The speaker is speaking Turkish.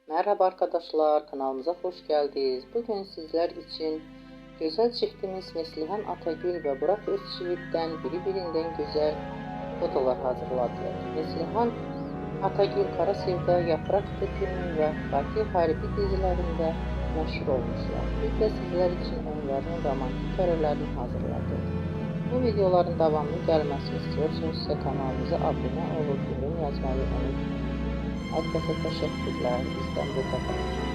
Merhaba arkadaşlar, kanalımıza hoş geldiniz. Bugün sizler için güzel çiftimiz Neslihan Atagül ve Burak Özçivit'ten birbirinden güzel fotolar hazırladılar. Neslihan Atagül Kara Sevda, Yaprak Dökümü ve Fatih Harbi dizilerinde meşhur olmuşlar. Biz de sizler için onların romantik karelerini hazırladık. Bu videoların devamlı gelmesini istiyorsanız kanalımıza abone olup yorum yazmayı unutmayın. Herkese teşekkürler. Bizden bu kadar.